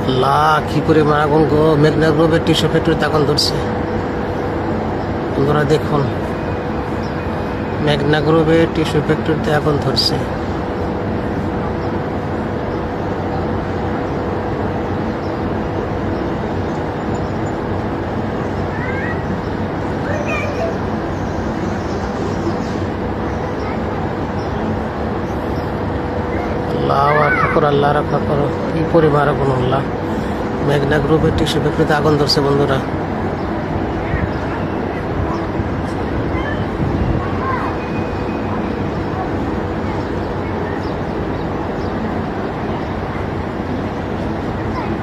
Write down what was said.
আল্লাহ, কি পরিমাণ আগুন গো! মেঘনা গ্রুপের টিস্যু ফ্যাক্টরিতে আগুন ধরছে বন্ধুরা, দেখুন মেঘনা গ্রুপের টিস্যু ফ্যাক্টরিতে আগুন ধরছে। আল্লাহ রক্ষা করো, আল্লাহ রক্ষা করো! কি পরিমাণ আগুন! আল্লাহ, মেঘনা গ্রুপের টিস্যু ফ্যাক্টরিতে আগুন ধরছে বন্ধুরা।